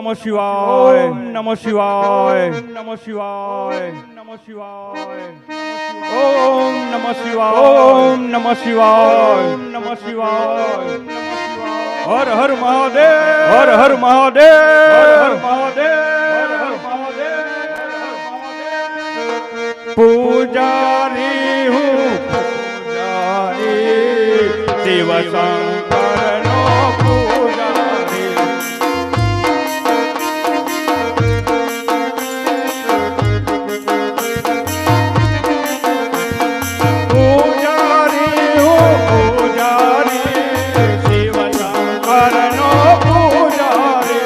નમઃ શિવાય નમઃ શિવાય નમઃ શિવાય નમઃ શિવાય ઓમ નમઃ શિવાય ઓમ નમઃ શિવાય નમઃ શિવાય હર હર મહાદેવ હર હર મહાદેવ હર હર મહાદેવ હર હર મહાદેવ પૂજારી હું પૂજારી શિવ શંકરનો પૂજારી પૂજારી હું પૂજારી શિવ શંકરનો પૂજારી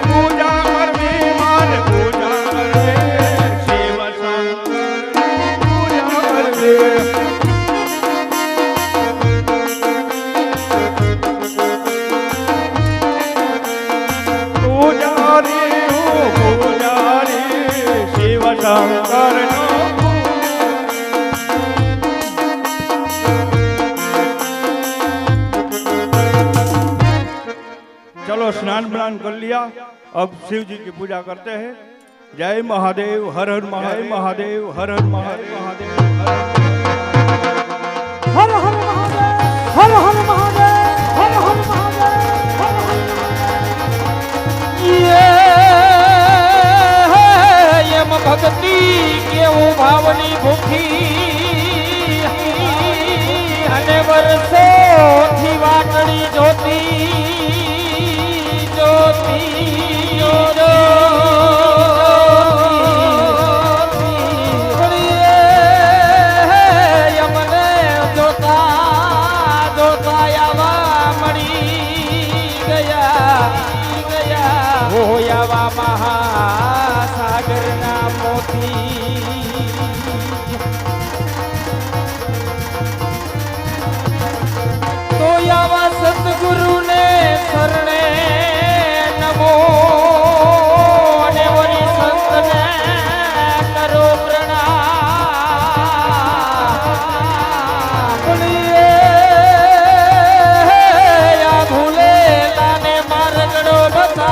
પૂજા કરવી મારે પૂજા કરવી શિવ શંકરની પૂજા કરવી પૂજારી હું પૂજારી શિવ શંકરનો चलो स्नान बनान कर लिया अब शिव जी की पूजा करते हैं जय महादेव हर हर महादेव हर हर महादेव हर हर महादेव हर हर महादेव हर हर महादेव हर हर यम भक्ति केवू भावनी भूखी अने वर्षो थी वाटड़ी ज्योति ज्योति यमने जोता जोता यावा मड़ी गया हो यावा महासागर ना मोती तो यावा सतगुरु ने शरणे नमो ने वरी संत ने करो प्रणाम बोलिए या भूले लाने मार्गड़ो बता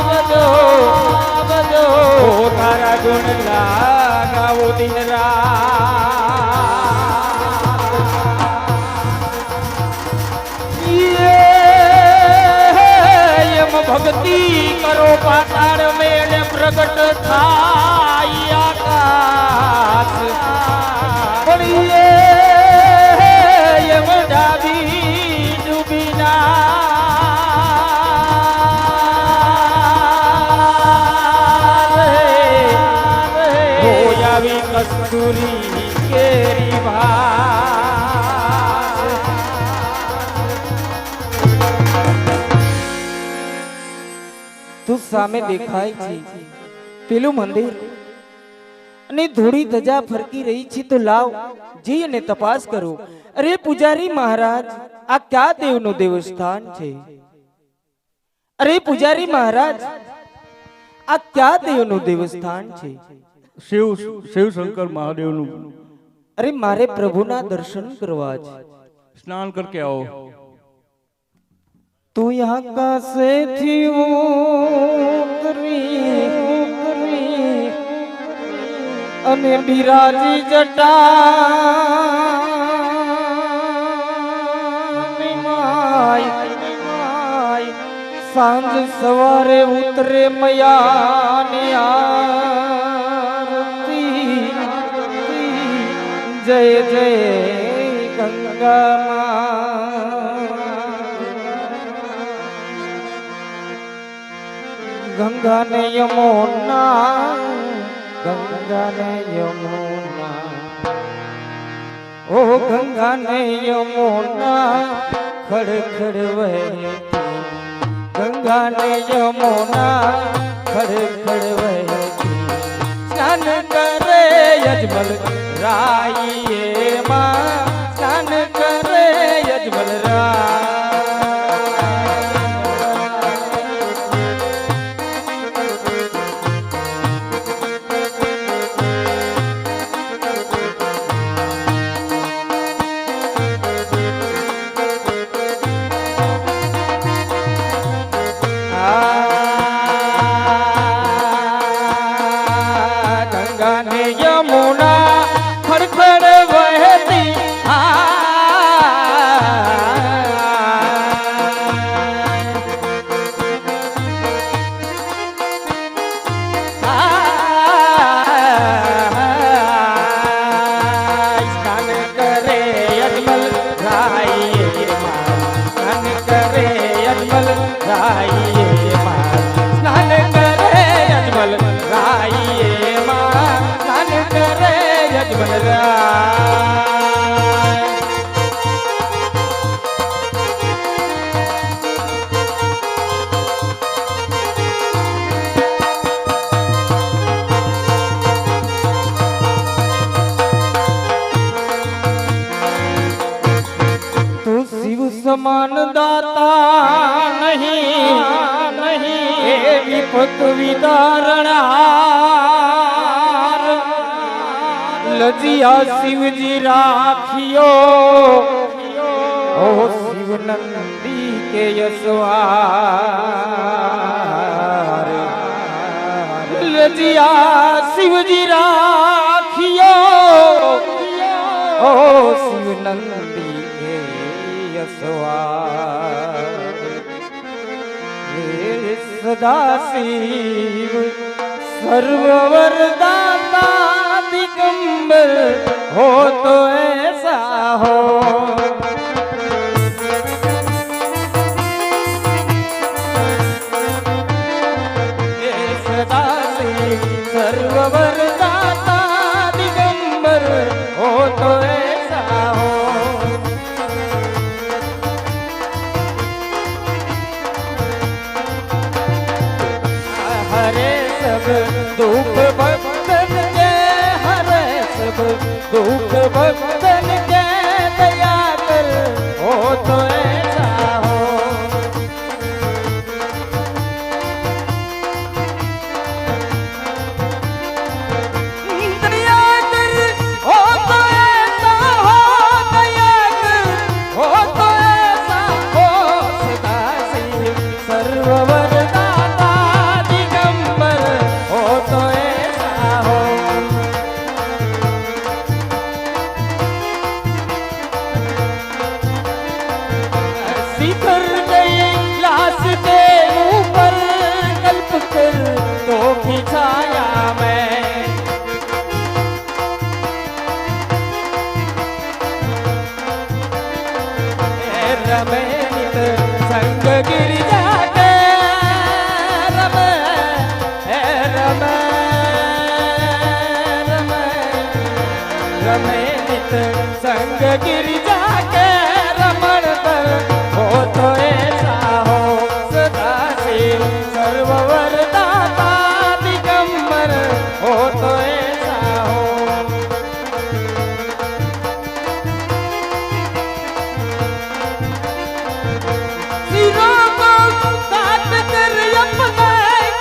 बजो तारा गुण गाओ दिन यम भक्ति करो पाताड़ में प्रकट थाई आकाश पड़िए यम डाबी डूबीना होयावी कस्तूरी केरी તું સામે દેખાય છે પેલું મંદિર અને ધૂળી ધજા ફરકી રહી છે તો લાવ જઈ અને તપાસ કરો. અરે પૂજારી મહારાજ આ ક્યાં દેવનું દેવસ્થાન છે? અરે પૂજારી મહારાજ આ ક્યાં દેવનું દેવસ્થાન છે? शिव शिव शंकर महादेव नु અરે મારે પ્રભુના દર્શન કરવા છે. स्नान करके आओ तू यहाँ कैसे थी उतरी अने बिराजी जटा माई सांझ सवारे उतरे मैया ने आरती जय जय गंगा गंगा ने यमुना ओ गंगा ने यमुना खड़ खड़ बहती गंगा ने यमुना खड़ खड़ बहती स्नान करे यजमल राई माँ स्नान करे यजमल राय રાઈએ સ્નાન કરે અજમલ રાઈએ સ્નાન કરે અજમલ રાઈએ સ્નાન કરે અજમલ રાય સમાન દાતા નહીં એ વિપત વિદારણાર લજિયા શિવજી રાખ્યો ઓ શિવ નંદી કે યશવાર લજિયા શિવજી રાખ્યો ઓ શિવ નંદી सदा शिव सर्ववरदाता दिगंबर हो तो ऐसा हो सदा शिव सर्ववरदाता दिगंबर हो तो ऐसा हो सब दुख भक्तन के हरे सब दुख भक्तन के दया कर हो तो ऐसा हो दया कर हो तो ऐसा हो दया कर हो तो ऐसा हो सदा शिव सर्ववरदाता दिगंबर हो तो ऐसा हो शिखर गई लाश के ऊपर कल्प कर तो खिंचाया मैं रमेनित संग गिरिजा के रमे रमेनित संग गिरिजा के रमण पर हो तो ऐसा हो सदा शिव सर्ववरदाता दिगंबर हो तो ऐसा हो सिरों को काट कर अपना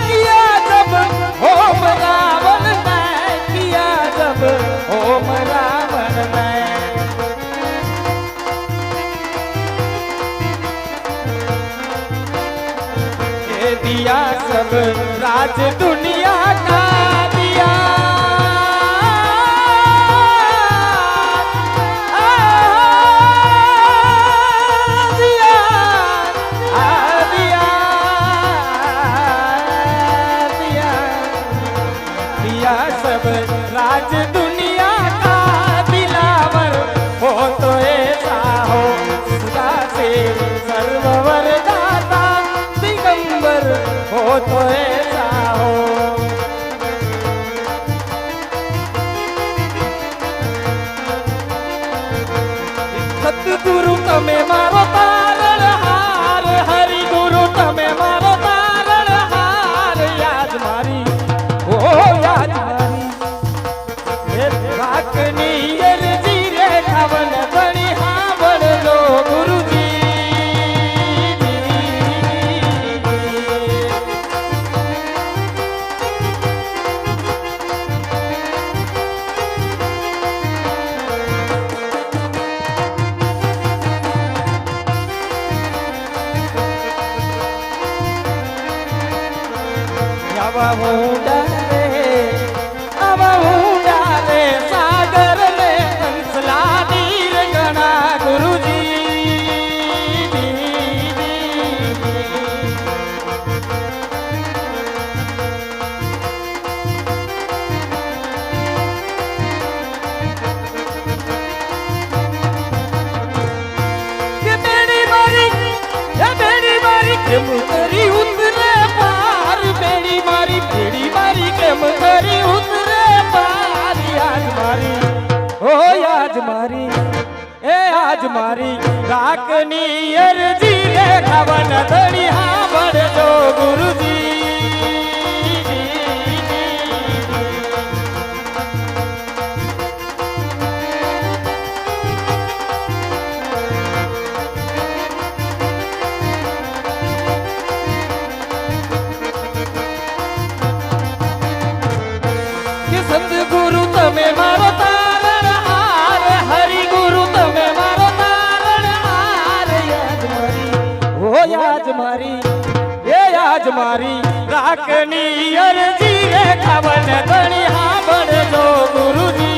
किया जब होम रावण ने किया जब होम रावण ने ये दिया सब राज दुनिया का दिया सब राज दुनिया का दिलावर हो तो ऐसा हो सदा शिव सर्ववरदाता दिगंबर हो तो ऐसा हो सतगुरु तमे मारो तारण हार हरि गुरु तमे मारो तारण हार याद मारी ओ याद રાખની અરજી રે ખાવન ધણી હાવણ લો ગુરુજી આવા હું ડરે સાગર ને કંસલા નીર ગણા ગુરુજી કેમ કરી ઉતરે પાર બેડી મારી કેમ કરી ઉતરે પાર આજ મારી ઓ આજ મારી એ આજ મારી રાખની અરજી રે ખાવન ધણી સાંભળજો ગુરુજી સદગુરુ તમે મારો તારણ હાર હરિ ગુરુ તમે મારો તારણ હાર યાદ મારી એ યાદ મારી રાખની અરજી રે ખાવન ધણી સાંભળજો ગુરુજી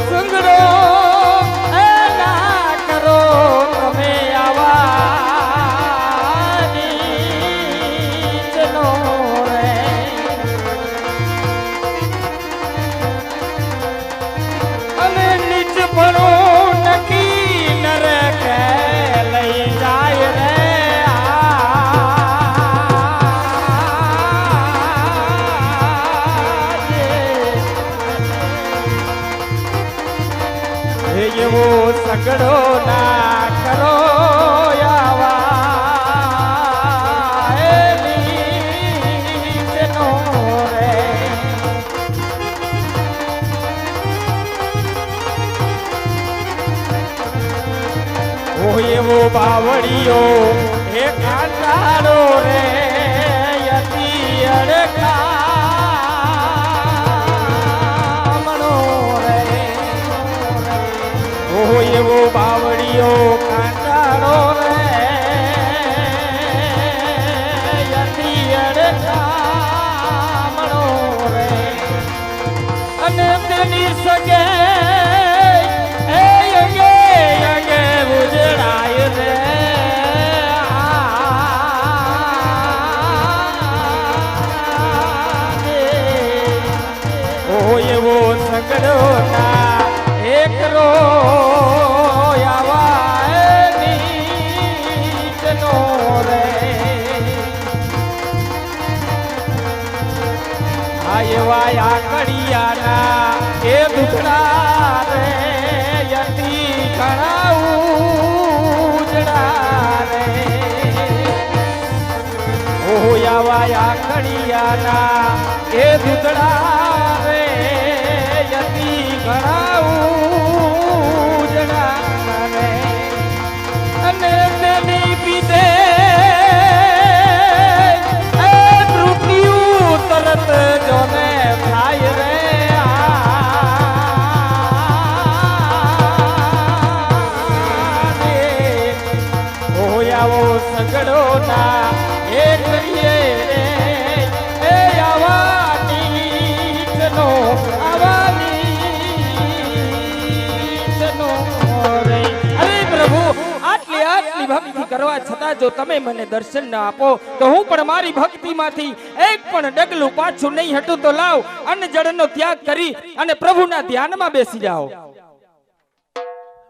સંગડો એવો સગડો ના કરો આવા નીચનો રે ઓ એવો બાવળિયો એ કાંટાળો રે યતી અડકા એવો બાવળિયો કાંટાળો રે યતી અડકામણો રે અને તેની સગે એ અંગે ઉજળાય રે ઓ એવો સગડો ના એકરો એવા કડિયાના એ દુખડા રે યતી ઘણા ઉજળા રે ઓ આવા કડિયાના એ દુખડા રે યતી ઘણા ઉજળા રે અને તેની પીધે તરત જોને થાય રે આવો સગડો ના એ કરીએ રે એ આવા નીચનો રે અરે પ્રભુ આટલી ભક્તિ કરવા છતાં જો તમે મને દર્શન ના આપો તો હું પણ મારી ભક્તિમાંથી એક પણ ડગલું પાછું નહીં હટું તો લાવ અન્ન જળનો ત્યાગ કરી અને પ્રભુના ધ્યાનમાં બેસી જાઓ.